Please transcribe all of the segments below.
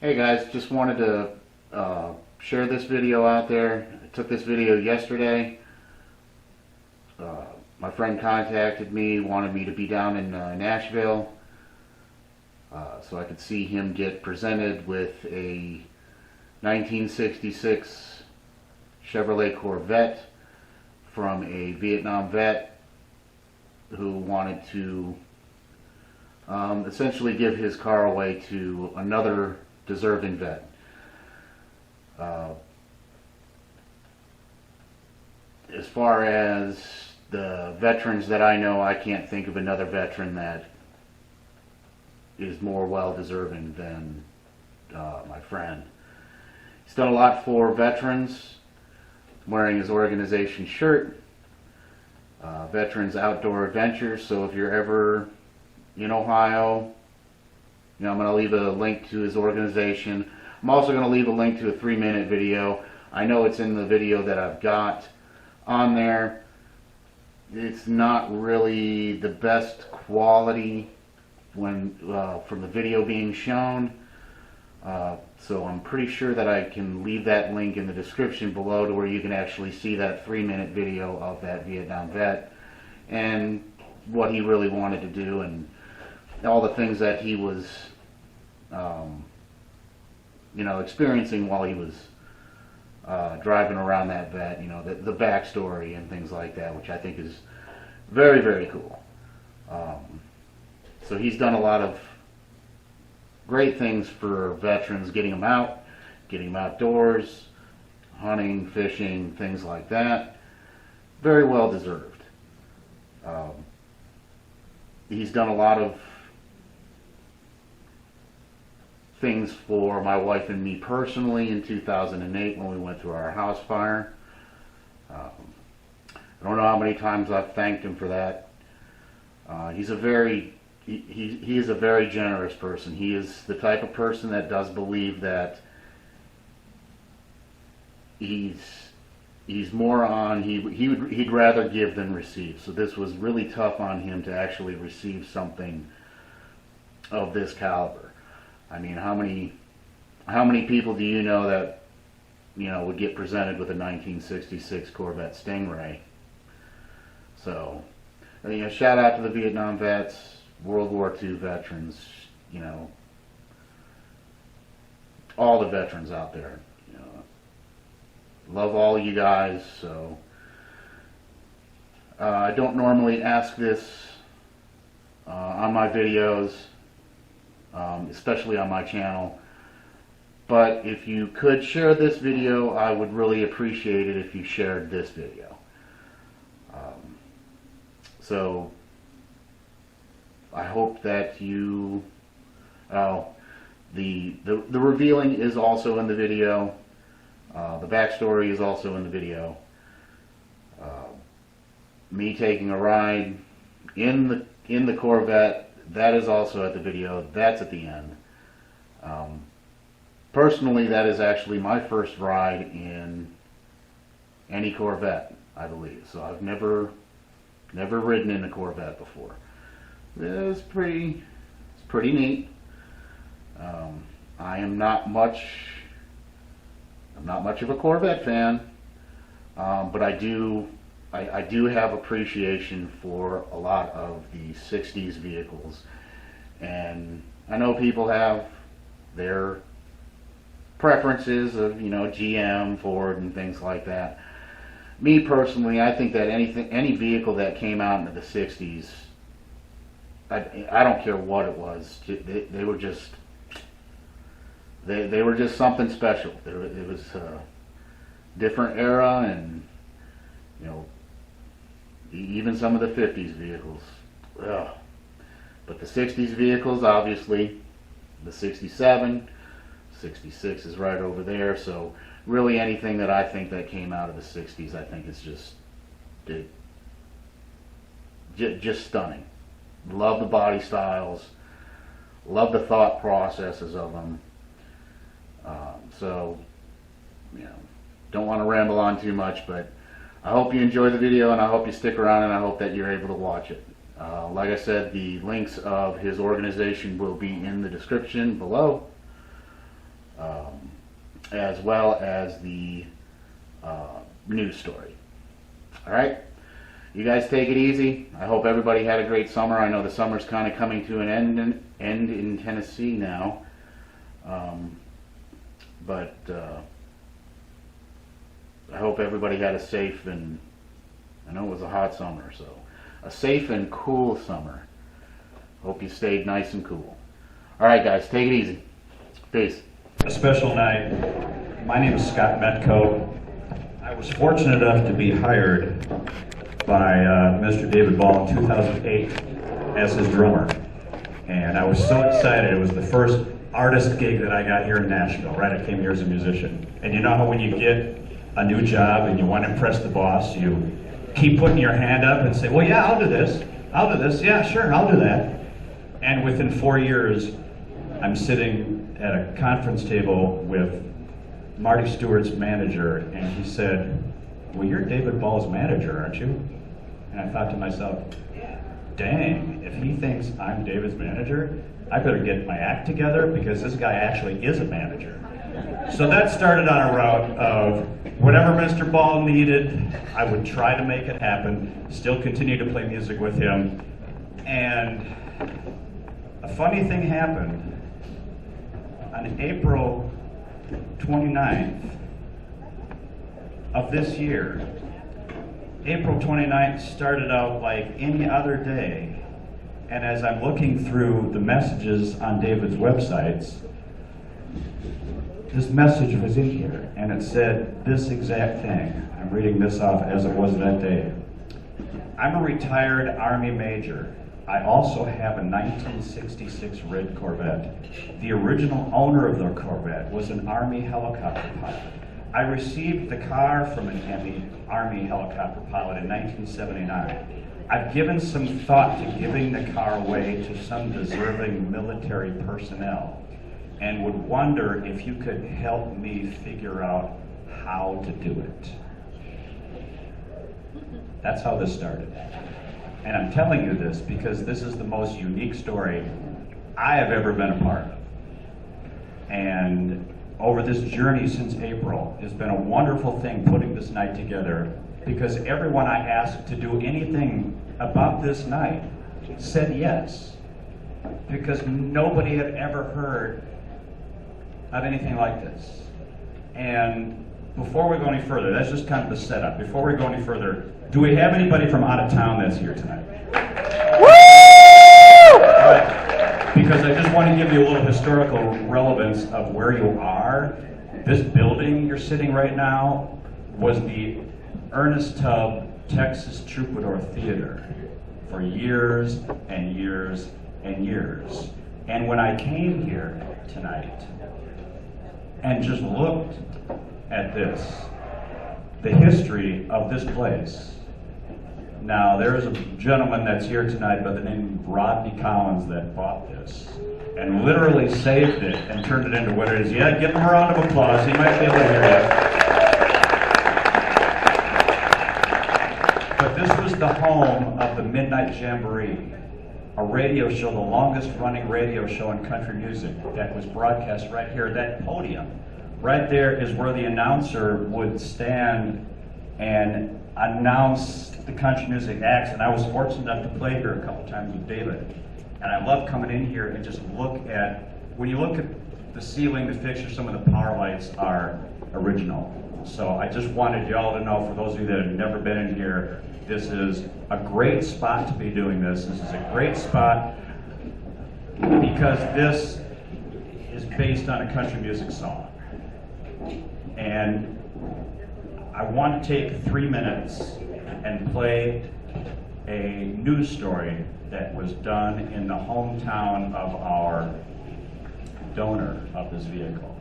Hey guys, just wanted to share this video out there. I took this video yesterday. My friend contacted me, wanted me to be down in Nashville so I could see him get presented with a 1966 Chevrolet Corvette from a Vietnam vet who wanted to essentially give his car away to another deserving vet. As far as the veterans that I know, I can't think of another veteran that is more well-deserving than my friend. He's done a lot for veterans, wearing his organization shirt, Veterans Outdoor Adventures. So if you're ever in Ohio, I'm going to leave a link to his organization. I'm also going to leave a link to a 3-minute video. I know it's in the video that I've got on there. It's not really the best quality when from the video being shown. So I'm pretty sure that I can leave that link in the description below to where you can actually see that 3-minute video of that Vietnam vet and what he really wanted to do and all the things that he was experiencing while he was driving around that vet, the backstory and things like that, which I think is very, very cool. So he's done a lot of great things for veterans, getting them out, getting them outdoors, hunting, fishing, things like that. Very well deserved. He's done a lot of things for my wife and me personally in 2008 when we went through our house fire. I don't know how many times I've thanked him for that. He is a very generous person. He is the type of person that does believe that he'd rather give than receive. So this was really tough on him to actually receive something of this caliber. I mean, how many people do you know that would get presented with a 1966 Corvette Stingray? So, shout out to the Vietnam vets, World War II veterans, all the veterans out there. Love all you guys. So I don't normally ask this on my videos, especially on my channel, but if you could share this video, I would really appreciate it if you shared this video. So I hope that you the revealing is also in the video. The backstory is also in the video. Me taking a ride in the Corvette, that is also at the video. That's at the end. Personally, that is actually my first ride in any Corvette, I believe. So I've never ridden in a Corvette before. It's pretty neat. I'm not much of a Corvette fan, but I do have appreciation for a lot of the 60s vehicles, and I know people have their preferences of GM, Ford, and things like that. Me personally, I think that any vehicle that came out into the 60s, I don't care what it was, they were just something special. It was a different era, and even some of the 50s vehicles. Ugh. But the 60s vehicles, obviously, the 67, 66 is right over there. So really anything that I think that came out of the 60s, I think is just stunning. Love the body styles, love the thought processes of them. So, don't want to ramble on too much, but I hope you enjoy the video, and I hope you stick around, and I hope that you're able to watch it. Like I said, the links of his organization will be in the description below. as well as the news story. All right? You guys take it easy. I hope everybody had a great summer. I know the summer's kind of coming to an end in Tennessee now. But I hope everybody had a safe, and I know it was a hot summer, so a safe and cool summer. Hope you stayed nice and cool. All right, guys, take it easy. Peace. A special night. My name is Scott Metco. I was fortunate enough to be hired by Mr. David Ball in 2008 as his drummer. And I was so excited. It was the first artist gig that I got here in Nashville, right? I came here as a musician. And you know how when you get a new job and you want to impress the boss, you keep putting your hand up and say, well, yeah, I'll do this. I'll do this. Yeah, sure, I'll do that. And within 4 years, I'm sitting at a conference table with Marty Stewart's manager, and he said, well, you're David Ball's manager, aren't you? And I thought to myself, dang, if he thinks I'm David's manager, I better get my act together because this guy actually is a manager. So that started on a route of whatever Mr. Ball needed, I would try to make it happen, still continue to play music with him. And a funny thing happened. On April 29th of this year, April 29th started out like any other day, and as I'm looking through the messages on David's websites, this message was in here, and it said this exact thing. I'm reading this off as it was that day. I'm a retired Army major. I also have a 1966 red Corvette. The original owner of the Corvette was an Army helicopter pilot. I received the car from an Army helicopter pilot in 1979. I've given some thought to giving the car away to some deserving military personnel and would wonder if you could help me figure out how to do it. That's how this started. And I'm telling you this because this is the most unique story I have ever been a part of. And over this journey since April, it's been a wonderful thing putting this night together because everyone I asked to do anything about this night said yes. Because nobody had ever heard of anything like this. And before we go any further, that's just kind of the setup. Before we go any further, do we have anybody from out of town that's here tonight? Woo! All right. Because I just want to give you a little historical relevance of where you are. This building you're sitting right now was the Ernest Tubb Texas Troubadour Theater for years and years and years. And when I came here tonight and just looked at this, the history of this place. Now, there's a gentleman that's here tonight by the name of Rodney Collins that bought this and literally saved it and turned it into what it is. Yeah, give him a round of applause. He might be able to hear that. But this was the home of the Midnight Jamboree, a radio show, the longest running radio show in country music that was broadcast right here. That podium right there is where the announcer would stand and announce the country music acts, and I was fortunate enough to play here a couple times with David. And I love coming in here and just look at, when you look at the ceiling, the fixtures, some of the power lights are original. So I just wanted y'all to know, for those of you that have never been in here, this is a great spot to be doing this. This is a great spot because this is based on a country music song. And I want to take 3 minutes and play a news story that was done in the hometown of our donor of this vehicle.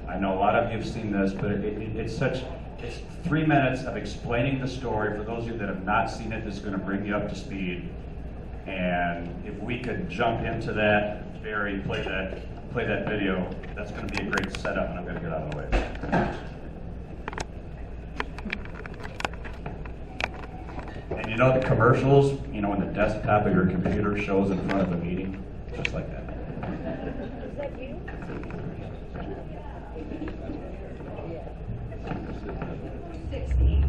I know a lot of you have seen this, but it's 3 minutes of explaining the story. For those of you that have not seen it, this is going to bring you up to speed. And if we could jump into that, Barry, play that video, that's going to be a great setup, and I'm going to get out of the way. And you know the commercials, when the desktop of your computer shows in front of a meeting? Just like that. Is that you?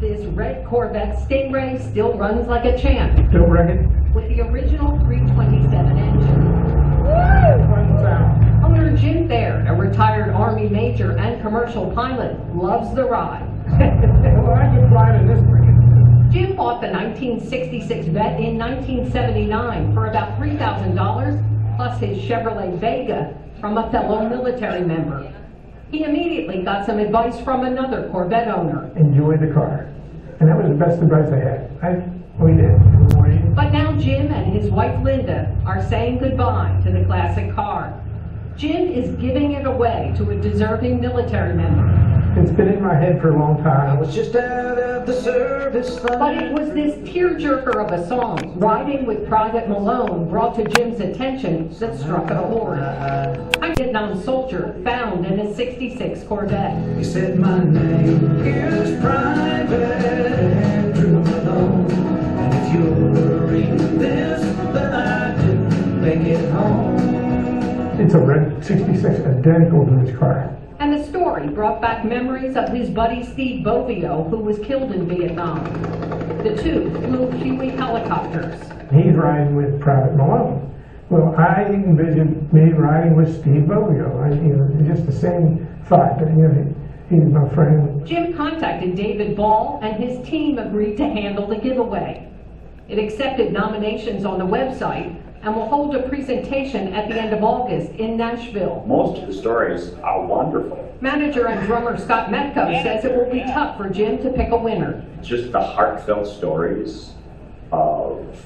This red Corvette Stingray still runs like a champ Still running? with the original 327 engine. Fun sound. Owner Jim Baird, a retired Army major and commercial pilot, loves the ride. Well, I can ride in this thing. Jim bought the 1966 Vet in 1979 for about $3,000 plus his Chevrolet Vega from a fellow military member. He immediately got some advice from another Corvette owner. Enjoy the car. And that was the best advice I had. We did. But now Jim and his wife Linda are saying goodbye to the classic car. Jim is giving it away to a deserving military member. It's been in my head for a long time. I was just out of the service. But it was this tearjerker of a song, Riding with Private Malone, brought to Jim's attention that struck a chord. A Vietnam soldier found in a '66 Corvette. He said my name is Private Andrew Malone. And if you're reading this, then I didn't make it home. It's a red 66, identical to this car. And the story brought back memories of his buddy Steve Bovio, who was killed in Vietnam. The two flew Huey helicopters. He's riding with Private Malone. Well, I envisioned me riding with Steve Bovio. Just the same thought. He's my friend. Jim contacted David Ball, and his team agreed to handle the giveaway. It accepted nominations on the website and will hold a presentation at the end of August in Nashville. Most of the stories are wonderful. Manager and drummer Scott Metco says it will be tough for Jim to pick a winner. Just the heartfelt stories of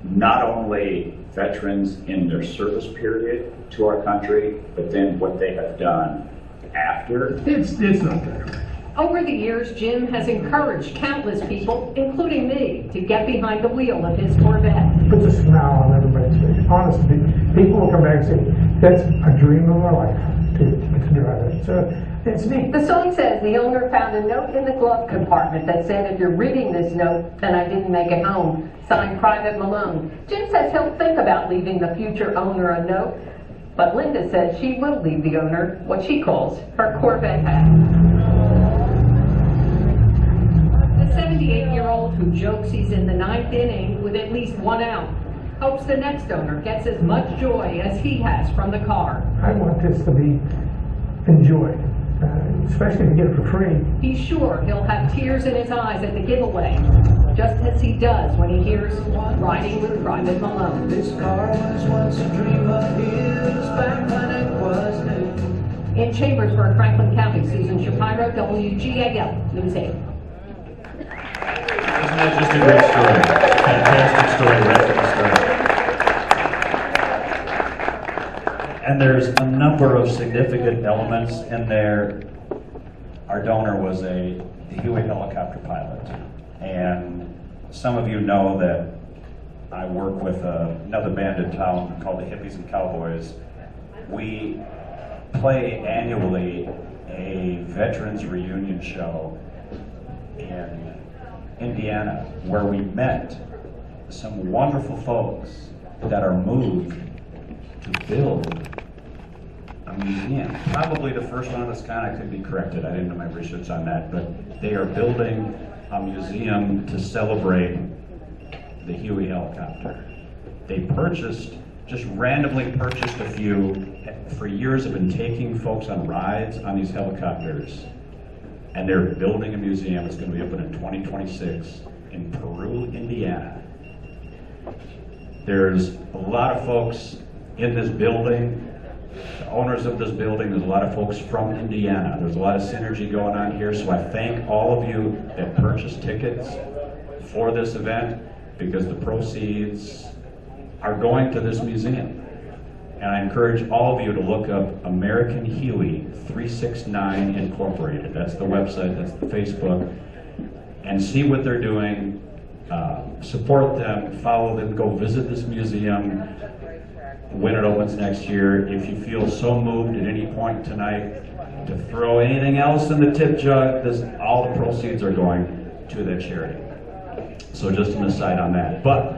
not only veterans in their service period to our country, but then what they have done after. It's not there. Over the years, Jim has encouraged countless people, including me, to get behind the wheel of his Corvette. Puts a smile on everybody's face. Honestly, people will come back and say, that's a dream of my life to drive it. So it's neat. The song says the owner found a note in the glove compartment that said, if you're reading this note, then I didn't make it home. Signed, Private Malone. Jim says he'll think about leaving the future owner a note, but Linda says she will leave the owner what she calls her Corvette hat. The 78-year-old who jokes he's in the ninth inning with at least one out hopes the next owner gets as much joy as he has from the car. I want this to be enjoyed, especially to get it for free. He's sure he'll have tears in his eyes at the giveaway, just as he does when he hears Riding with Private Malone. This car was once a dream of his back when it was new. In Chambersburg, Franklin County, Susan Shapiro, WGAL News 8. Isn't that just a great story? Fantastic story right from the start. And there's a number of significant elements in there. Our donor was a Huey helicopter pilot. And some of you know that I work with another band in town called the Hippies and Cowboys. We play annually a veterans reunion show in Indiana, where we met some wonderful folks that are moved to build a museum. Probably the first one of its kind. I could be corrected. I didn't do my research on that, but they are building a museum to celebrate the Huey helicopter. They just randomly purchased a few. For years have been taking folks on rides on these helicopters. And they're building a museum. It's going to be open in 2026 in Peru, Indiana. There's a lot of folks in this building, the owners of this building. There's a lot of folks from Indiana. There's a lot of synergy going on here. So I thank all of you that purchased tickets for this event, because the proceeds are going to this museum. And I encourage all of you to look up American Huey 369 Incorporated. That's the website, that's the Facebook, and see what they're doing. Support them, follow them, go visit this museum when it opens next year. If you feel so moved at any point tonight to throw anything else in the tip jug, all the proceeds are going to that charity. So just an aside on that. But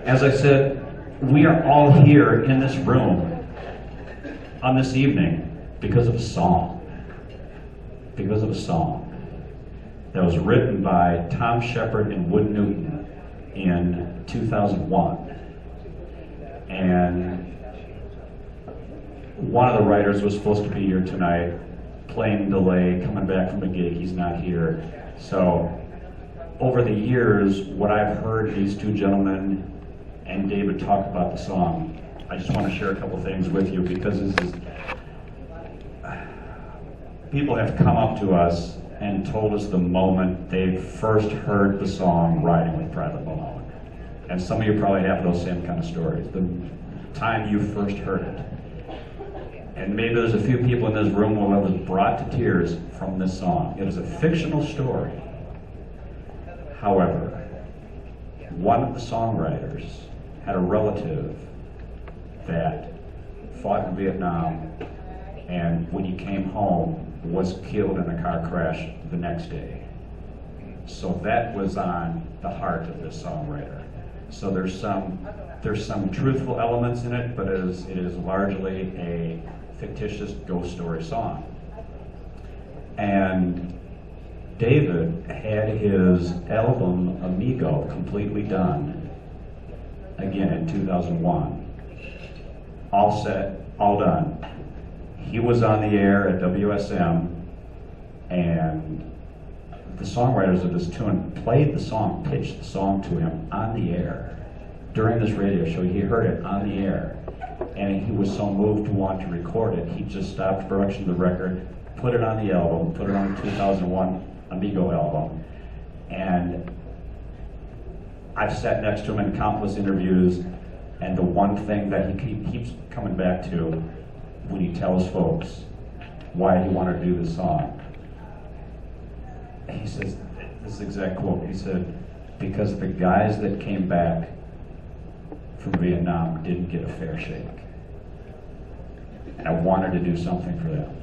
as I said, we are all here in this room on this evening because of a song. Because of a song that was written by Tom Shepard and Wood Newton in 2001. And one of the writers was supposed to be here tonight, plane delay, coming back from a gig, he's not here. So over the years, what I've heard these two gentlemen and David talk about the song, I just want to share a couple things with you, because this is, people have come up to us and told us the moment they first heard the song Riding with Private Malone. And some of you probably have those same kind of stories. The time you first heard it. And maybe there's a few people in this room who was brought to tears from this song. It is a fictional story. However, one of the songwriters had a relative that fought in Vietnam, and when he came home, was killed in a car crash the next day. So that was on the heart of this songwriter. So there's some truthful elements in it, but it is largely a fictitious ghost story song. And David had his album Amigo completely done, again in 2001. All set, all done. He was on the air at WSM, and the songwriters of this tune played the song, pitched the song to him on the air during this radio show. He heard it on the air, and he was so moved to want to record it, he just stopped production of the record, put it on the album, put it on the 2001 Amigo album. And I've sat next to him in countless interviews, and the one thing that he keeps coming back to when he tells folks why he wanted to do this song, he says, this exact quote, he said, because the guys that came back from Vietnam didn't get a fair shake. And I wanted to do something for them.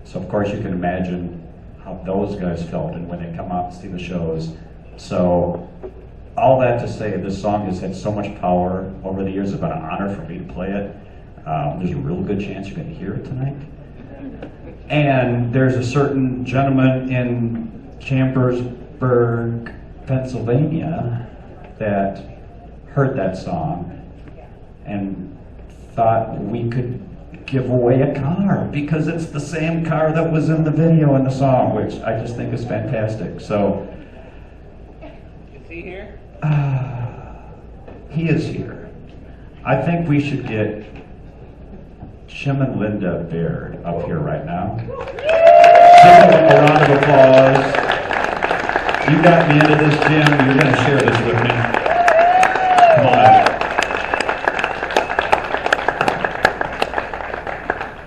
So of course you can imagine how those guys felt and when they come out and see the shows. So all that to say, this song has had so much power over the years. It's been an honor for me to play it. There's a real good chance you're going to hear it tonight. And there's a certain gentleman in Chambersburg, Pennsylvania, that heard that song and thought we could give away a car because it's the same car that was in the video in the song, which I just think is fantastic. So, is he here? He is here. I think we should get Jim and Linda Baird up here right now. Give them a round of applause. You got me into this, Jim. You're going to share this with me. Come on up.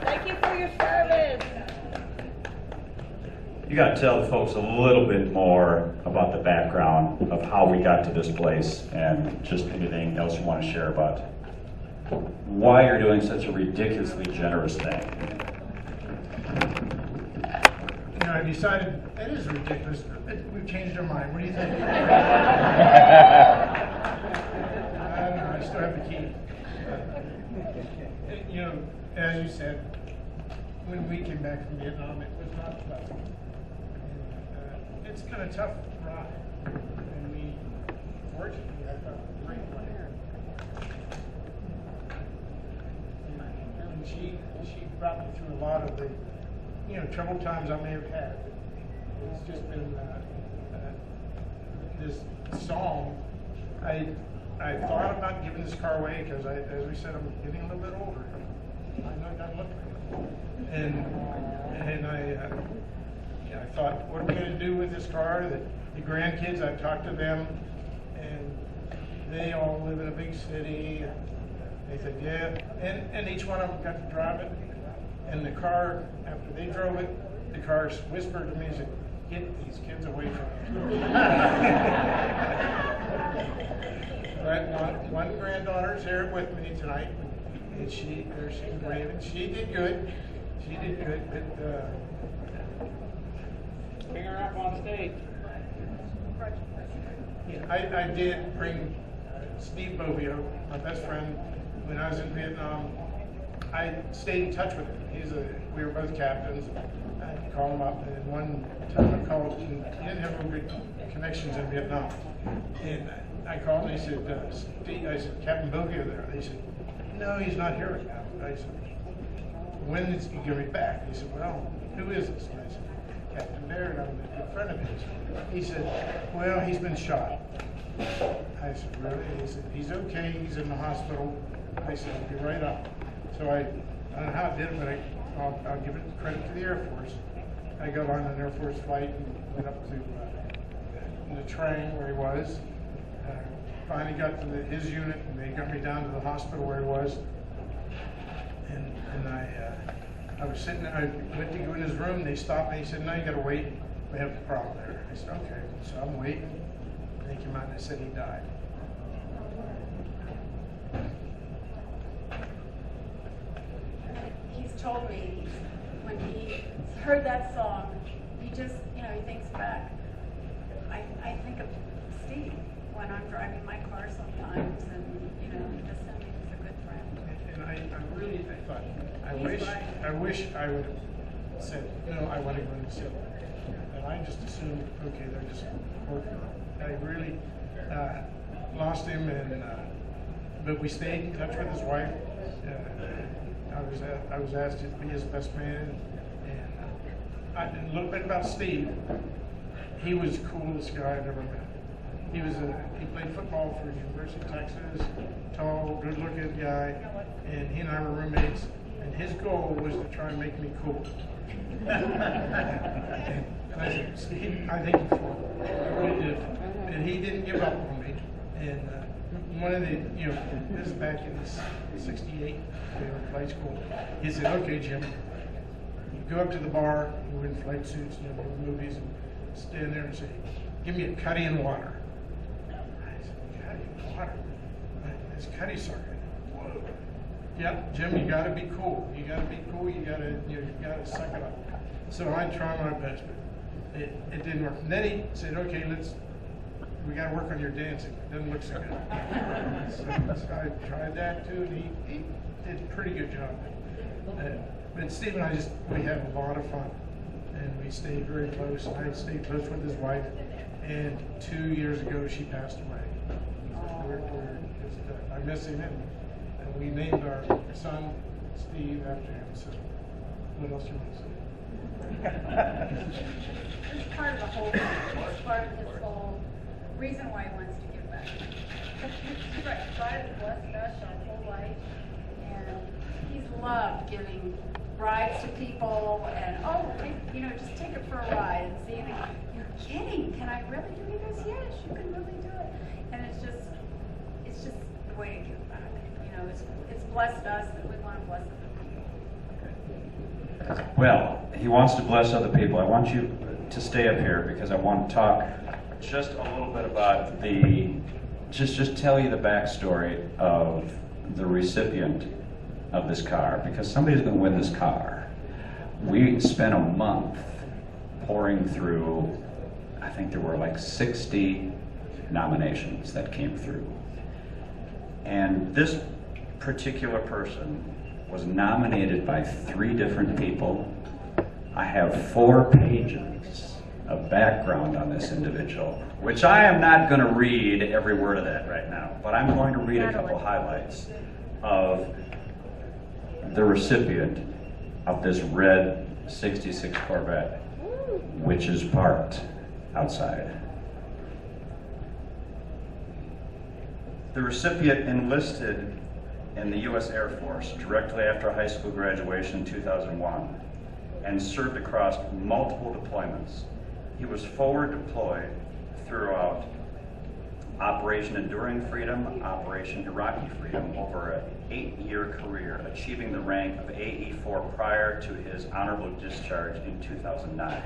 Thank you for your service. You got to tell the folks a little bit more about the background of how we got to this place and just anything else you want to share about why you're doing such a ridiculously generous thing. You know, I decided that is ridiculous. We've changed our mind. What do you think? I don't know. I still have the key. You know, as you said, when we came back from Vietnam, it was not tough. And, it's kind of tough ride. And we, fortunately, I thought, great player. And she brought me through a lot of the, you know, troubled times I may have had. It's just been this song. I thought about giving this car away because, as we said, I'm getting a little bit older. I'm not done looking. And I thought, what are we going to do with this car? The grandkids, I've talked to them, and they all live in a big city. They said, yeah, and each one of them got to drive it. And the car, after they drove it, the car whispered to me, said, get these kids away from me. But one granddaughter's here with me tonight, and she's brave, and she did good. She did good, but Bring her up on stage. yeah, I did bring Steve Bovio, my best friend, when I was in Vietnam. I stayed in touch with him. We were both captains. I called him up, and one time I called, and he didn't have real good connections in Vietnam. And I called, and he said, Steve, I said, Captain Bogey there. They said, no, he's not here right now. I said, when is he going to be back? He said, well, who is this? And I said, Captain Baird, I'm a good friend of his. He said, well, he's been shot. I said, really? He said, he's okay, he's in the hospital. I said, I'll be right up. So I don't know how I did it, but I'll give it credit to the Air Force. I got on an Air Force flight and went up to the train where he was. Finally got to his unit, and they got me down to the hospital where he was. And I was sitting there, I went to go in his room, they stopped me, he said, no, you gotta wait, we have a problem there. I said, okay, so I'm waiting. And they came out and they said he died. He's told me when he heard that song, he just, he thinks back. I think of Steve when I'm driving my car sometimes, and just him, he's a good friend. And I thought, I wish I would have said, I want to go and sit. And I just assumed, okay, they're just working on it. I really lost him, but we stayed in touch with his wife. I was asked to be his best man, and a little bit about Steve. He was the coolest guy I've ever met. He played football for University of Texas, tall, good-looking guy, and he and I were roommates. And his goal was to try and make me cool. And I said, Steve, I think you fought. I really did. And he didn't give up on me. And one of the, this is back in '68, we were in flight school. He said, okay, Jim, you go up to the bar, we're in flight suits, go to movies, and stand there and say, give me a cutty and water. I said, cutty and water? It's cutty, sir. Whoa. Yep, Jim, you gotta be cool. You gotta be cool, you gotta suck it up. So I tried my best, but it didn't work. And then he said, okay, we gotta work on your dancing. It doesn't look so good. So I tried that too, and he did a pretty good job. But Steve and I we had a lot of fun. And we stayed very close. I stayed close with his wife. And 2 years ago, she passed away. I miss him, and we named our son Steve after him. So, what else do you want to say? It's part of the whole thing. It's part of his whole reason why he wants to give back. God has blessed us our whole life, and he's loved giving rides to people, and just take it for a ride and see it. You're kidding? Can I really do this? Yes, you can really do it. And it's just the way to give back. It's blessed us, and we want to bless other people. Well, he wants to bless other people. I want you to stay up here because I want to talk just a little bit about just tell you the backstory of the recipient of this car, because somebody's going to win this car. We spent a month pouring through, I think there were like 60 nominations that came through. And this particular person was nominated by 3 different people. I have 4 pages of background on this individual, which I am not going to read every word of that right now, but I'm going to read a couple highlights of the recipient of this red '66 Corvette, which is parked outside. The recipient enlisted in the U.S. Air Force directly after high school graduation in 2001 and served across multiple deployments. He was forward deployed throughout Operation Enduring Freedom, Operation Iraqi Freedom, over an 8-year career, achieving the rank of AE4 prior to his honorable discharge in 2009.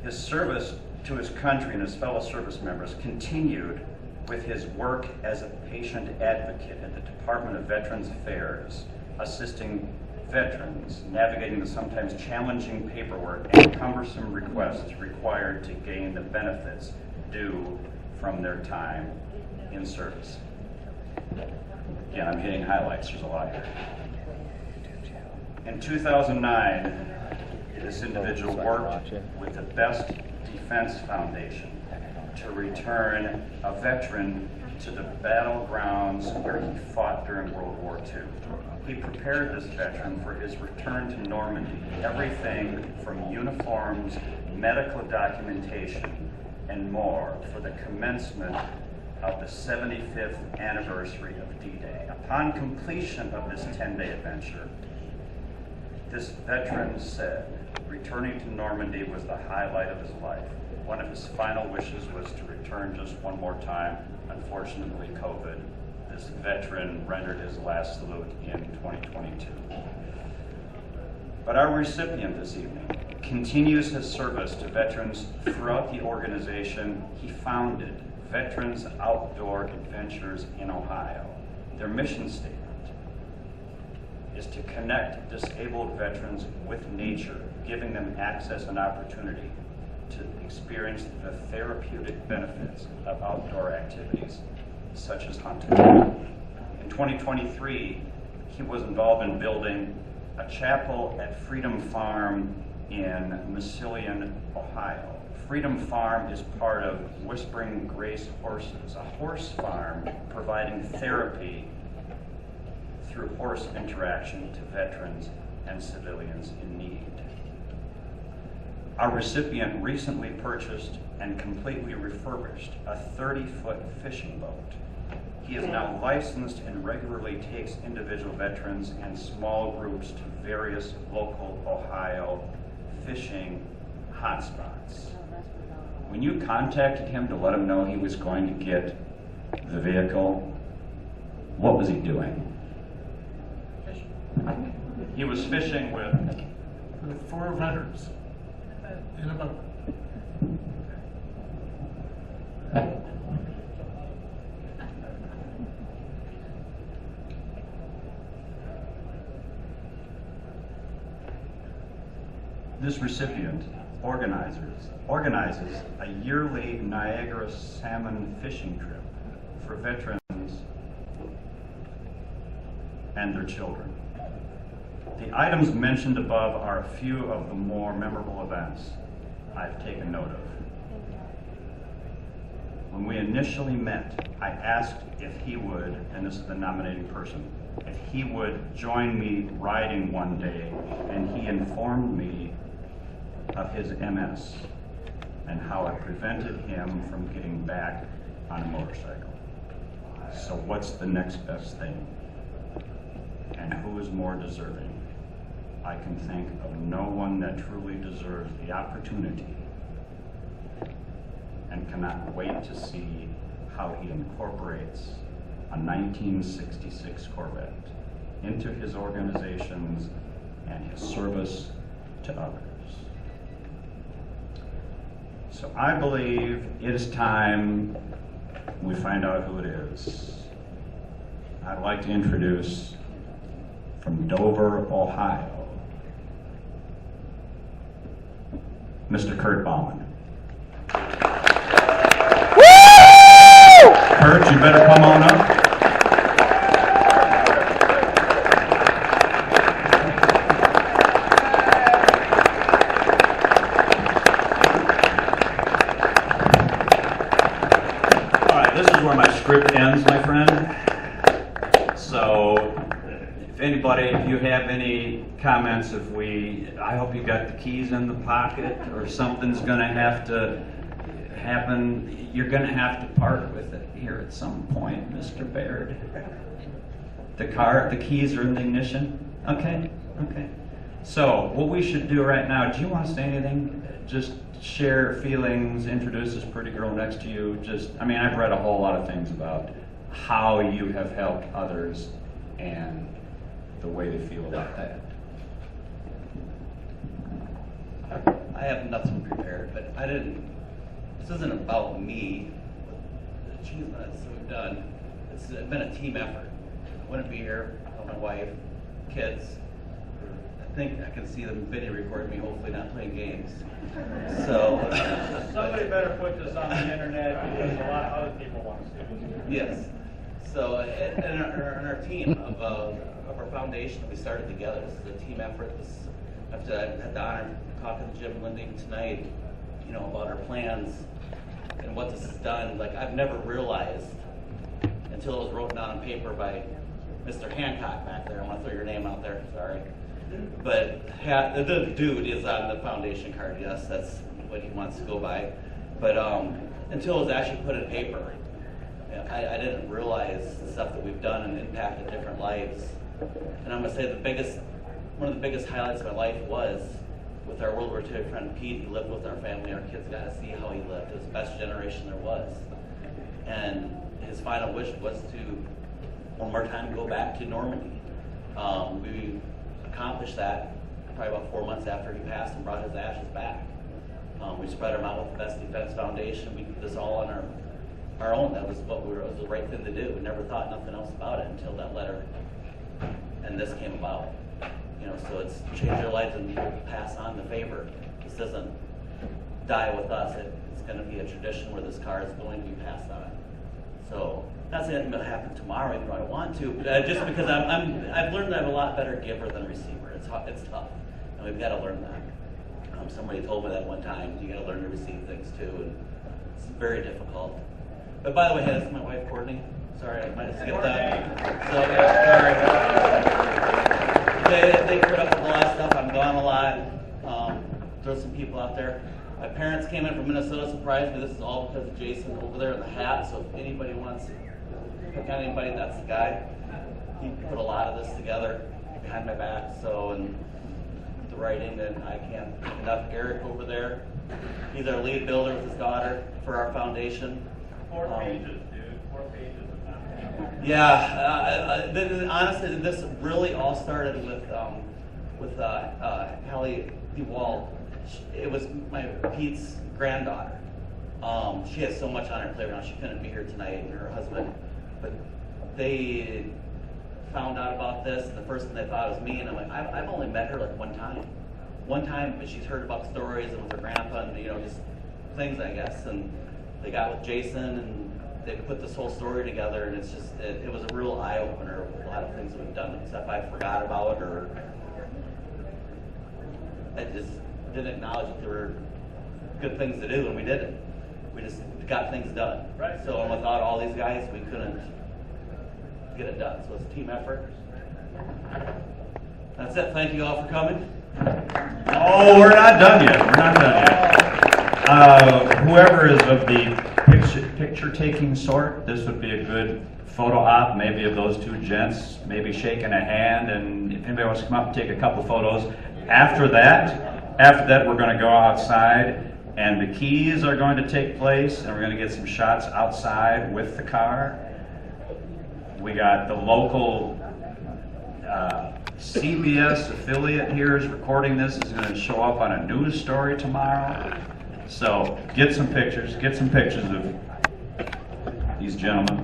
His service to his country and his fellow service members continued with his work as a patient advocate at the Department of Veterans Affairs, assisting veterans navigating the sometimes challenging paperwork and cumbersome requests required to gain the benefits due from their time in service. Again, I'm hitting highlights, there's a lot here. In 2009, this individual worked with the Best Defense Foundation to return a veteran to the battlegrounds where he fought during World War II. He prepared this veteran for his return to Normandy, everything from uniforms, medical documentation, and more for the commencement of the 75th anniversary of D-Day. Upon completion of this 10-day adventure, this veteran said returning to Normandy was the highlight of his life. One of his final wishes was to return just one more time. Unfortunately, COVID, this veteran rendered his last salute in 2022. But our recipient this evening continues his service to veterans throughout the organization he founded, Veterans Outdoor Adventures in Ohio. Their mission statement is to connect disabled veterans with nature, giving them access and opportunity to experience the therapeutic benefits of outdoor activities such as hunting. In 2023, he was involved in building a chapel at Freedom Farm in Massillon, Ohio. Freedom Farm is part of Whispering Grace Horses, a horse farm providing therapy through horse interaction to veterans and civilians in need. Our recipient recently purchased and completely refurbished a 30-foot fishing boat. He is now licensed and regularly takes individual veterans and small groups to various local Ohio fishing hotspots. When you contacted him to let him know he was going to get the vehicle, what was he doing? He was fishing with 4 veterans in a boat. This recipient organizes a yearly Niagara salmon fishing trip for veterans and their children. The items mentioned above are a few of the more memorable events I've taken note of. When we initially met, I asked if he would, and this is the nominating person, if he would join me riding one day, and he informed me of his MS and how it prevented him from getting back on a motorcycle. So what's the next best thing? And who is more deserving? I can think of no one that truly deserves the opportunity and cannot wait to see how he incorporates a 1966 Corvette into his organizations and his service to others. So I believe it is time we find out who it is. I'd like to introduce from Dover, Ohio, Mr. Curt Baumann. Woo! Curt, you better come on up. Script ends, my friend. So, if anybody, if you have any comments, I hope you got the keys in the pocket, or something's going to have to happen. You're going to have to part with it here at some point, Mr. Baird. The keys are in the ignition. Okay. So, what we should do right now? Do you want to say anything? Just share feelings, introduce this pretty girl next to you. I've read a whole lot of things about how you have helped others and the way they feel about that. I have nothing prepared, but this isn't about me, the achievements that we've done. It's been a team effort. I wouldn't be here without my wife, kids. I think I can see them video recording me, hopefully not playing games. So somebody better put this on the internet because a lot of other people want to see it. Yes. So and our team of of our foundation. We started together. This is a team effort. I've had the honor of talking to Jim and Lindy tonight, you know, about our plans and what this has done. Like, I've never realized until it was written down on paper by Mr. Hancock back there. I want to throw your name out there, sorry. But the dude is on the foundation card, yes, that's what he wants to go by. But until it was actually put in paper, I didn't realize the stuff that we've done and impacted different lives. And I'm going to say one of the biggest highlights of my life was with our World War II friend Pete. He lived with our family. Our kids got to see how he lived. It was the best generation there was. And his final wish was to, one more time, go back to Normandy. We accomplished that probably about 4 months after he passed and brought his ashes back. We spread them out with the Best Defense Foundation. We did this all on our own. That was it was the right thing to do. We never thought nothing else about it until that letter and this came about. You know, so it's changed our lives and we'll pass on the favor. This doesn't die with us. It's going to be a tradition where this car is going to be passed on. So not saying it's going to happen tomorrow, even though I want to, but just because I've learned that I'm a lot better giver than receiver. It's tough, and we've got to learn that. Somebody told me that one time. You got to learn to receive things too, and it's very difficult. But by the way, hey, this is my wife, Courtney. Sorry, I might have skipped that. So sorry. They put up with a lot of stuff. I'm gone a lot. There's some people out there. My parents came in from Minnesota, surprised me. This is all because of Jason over there in the hat. So if anybody wants to pick on anybody, that's the guy. He put a lot of this together behind my back. So, and the writing, and I can't thank enough. Eric over there, he's our lead builder with his daughter for our foundation. 4 pages, dude. 4 pages of that. Yeah, honestly, this really all started with Hallie DeWald. It was Pete's granddaughter. She has so much on her plate right now. She couldn't be here tonight, and her husband. But they found out about this, and the first thing they thought was me. And I'm like, I've only met her like one time, but she's heard about stories and with her grandpa, and just things, I guess. And they got with Jason, and they put this whole story together, and it's just it was a real eye opener. A lot of things that we've done, stuff I forgot about, or I just didn't acknowledge that there were good things to do, and we did it. We just got things done. Right. So without all these guys, we couldn't get it done. So it's a team effort. That's it. Thank you all for coming. Oh, we're not done yet. We're not done yet. Whoever is of the picture-taking sort, this would be a good photo op, maybe of those two gents, maybe shaking a hand, and if anybody wants to come up and take a couple photos. After that, we're going to go outside, and the keys are going to take place, and we're going to get some shots outside with the car. We got the local CBS affiliate here is recording this. Is going to show up on a news story tomorrow. So get some pictures of these gentlemen.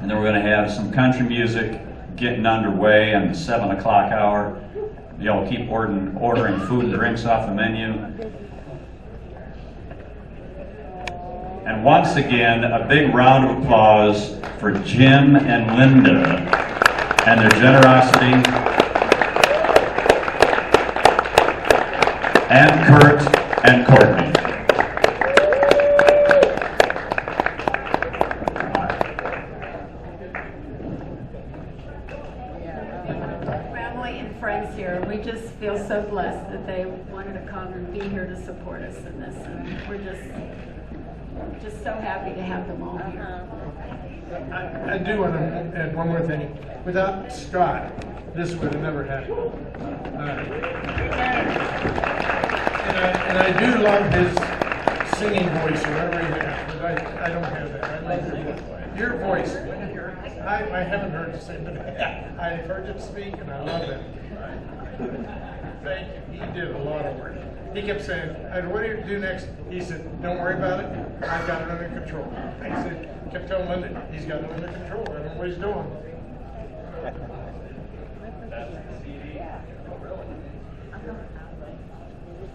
And then we're going to have some country music getting underway on the 7 o'clock hour. You'll keep ordering food and drinks off the menu. And once again, a big round of applause for Jim and Linda and their generosity, and Curt and Courtney. Family and friends here, we just feel so blessed that they wanted to come and be here to support us in this, and we're just so happy to have them all here. I do want to add one more thing. Without Scott, this would have never happened. And I do love his singing voice, whatever he has, but I don't have that. I love your voice. I haven't heard you sing, but I've heard you speak, and I love it. Thank you. He did a lot of work. He kept saying, what do you do next? He said, don't worry about it. I've got it under control. I said, kept telling Linda, he's got it under control. I don't know what he's doing. That's the CD. Oh, really?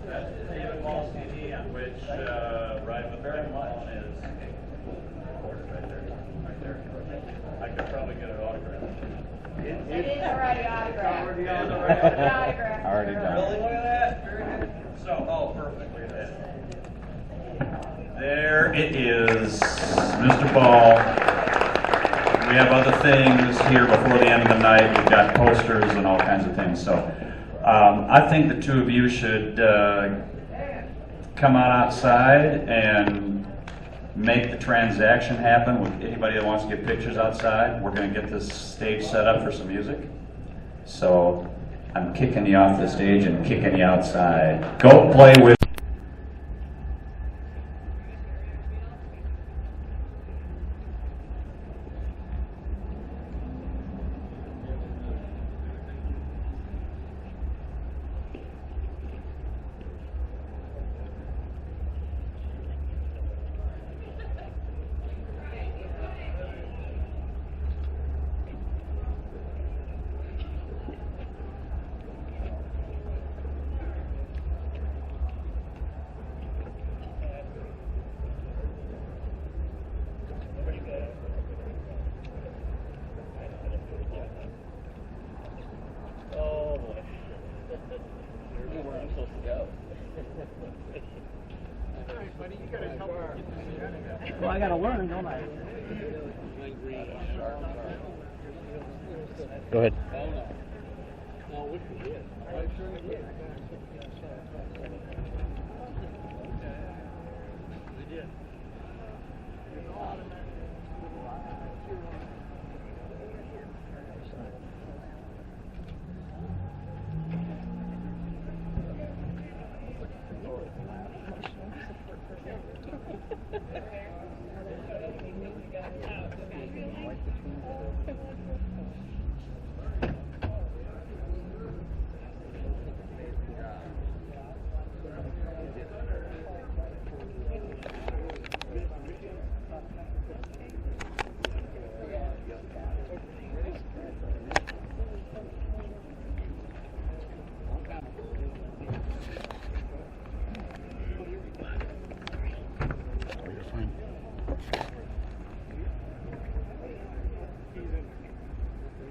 That's the David Ball CD on which Ride with David Ball is recorded right there. I could probably get an autograph. Already done. Billy, look at that. Very good. So, oh, perfect. Look at that. There it is, Mr. Ball. We have other things here before the end of the night. We've got posters and all kinds of things. So, I think the two of you should come on outside and make the transaction happen with anybody that wants to get pictures outside. We're going to get this stage set up for some music. So I'm kicking you off the stage and kicking you outside. Go play with Well, I gotta learn, don't I? Go ahead.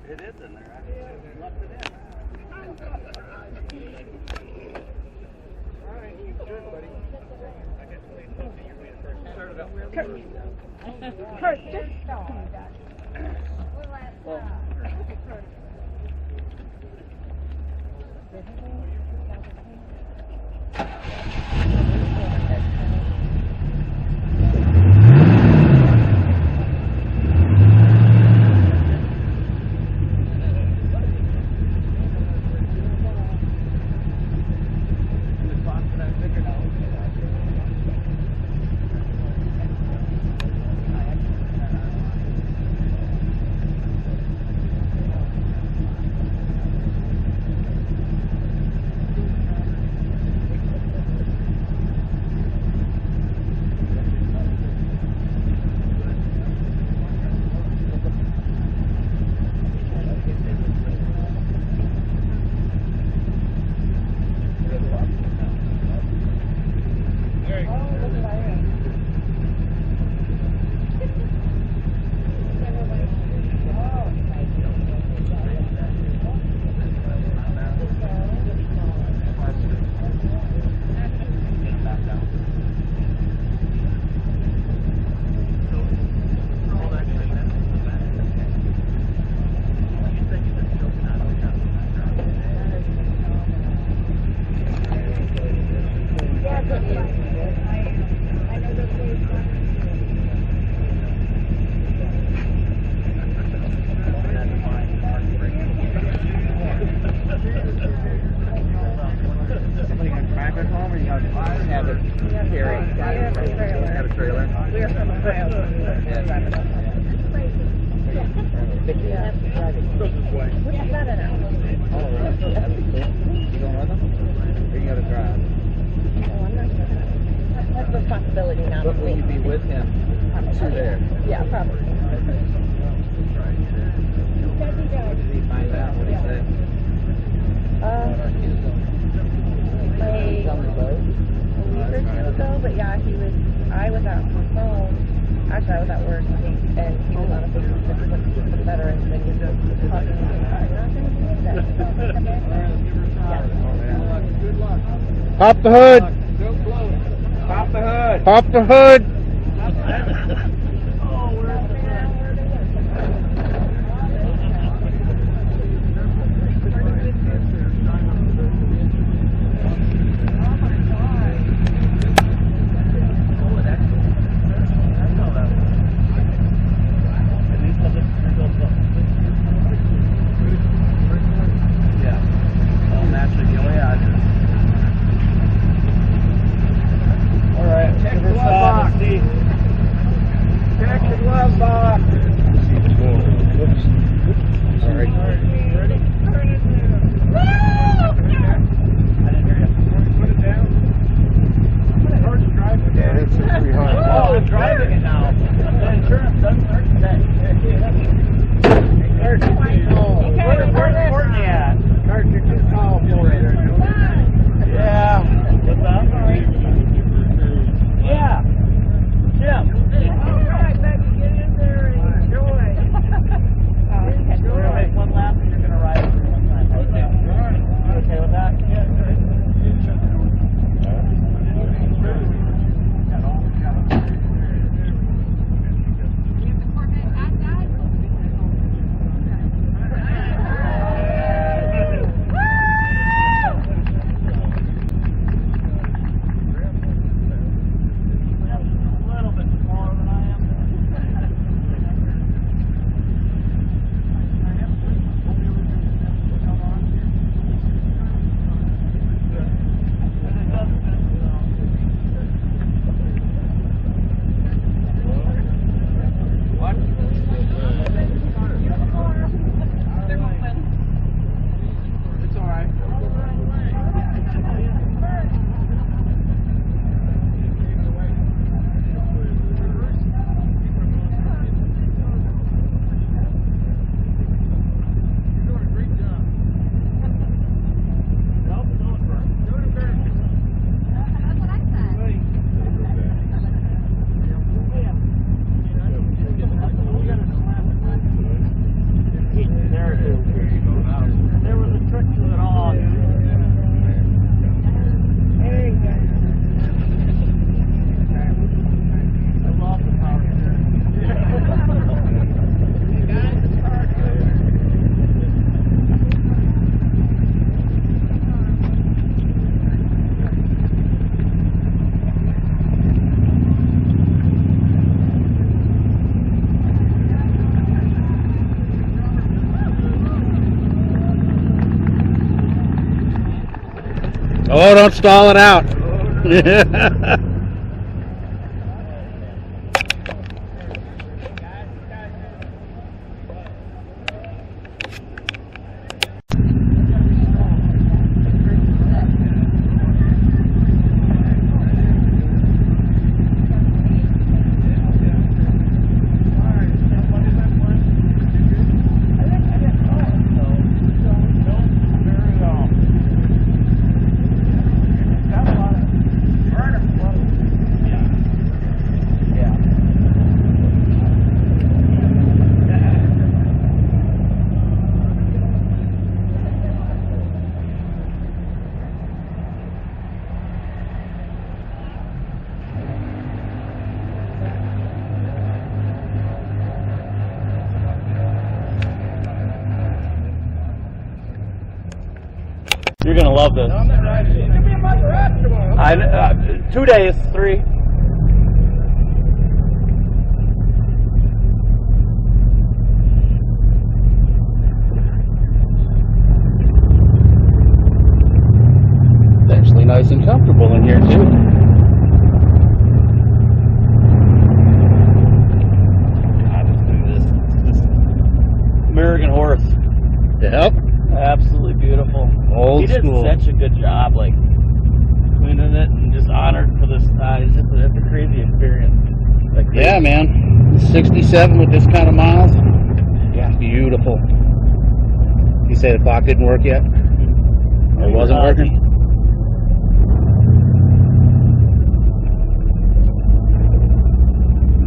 It is in there. I left it in. All right, sure, buddy. I guess we started out. Kurt, just stop. Well, responsibility now. But will you be with him to there? Yeah, probably. What did he find out? What did he say? Like a week or two ago, but yeah, I was out home. Actually, I was at work, and he was on a business trip with the veterans, and he was talking about, I'm not going to do that. Pop the hood. Pop the hood. Pop the hood. Oh, don't stall it out. You're gonna love this. No, I'm not riding. It's gonna be a Maserati tomorrow. 2 days, 3. It's actually nice and comfortable in here too. I just do this American horse. Yep. Absolutely beautiful. Old he did school. such a good job, like cleaning it and just honored for this. It's a crazy experience. Like, Yeah, man. 67 with this kind of miles. Yeah. Beautiful. You say the clock didn't work yet? Or wasn't working?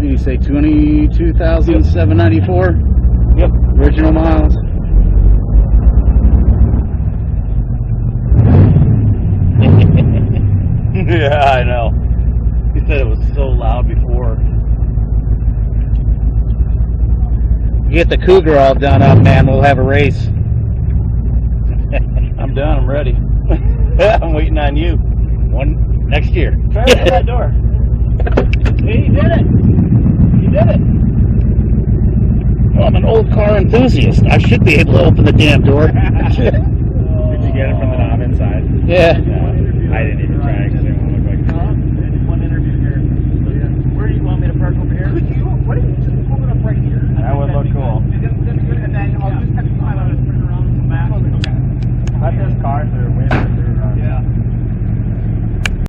You say 22,794? Yep. Original miles. get the Cougar all done up, man, we'll have a race. I'm done. I'm ready. I'm waiting on you. One next year. Try to open that door. Hey, you did it. You did it. Well, I'm an old car enthusiast. I should be able to open the damn door. Did you get it from the knob inside? Yeah. I didn't even try because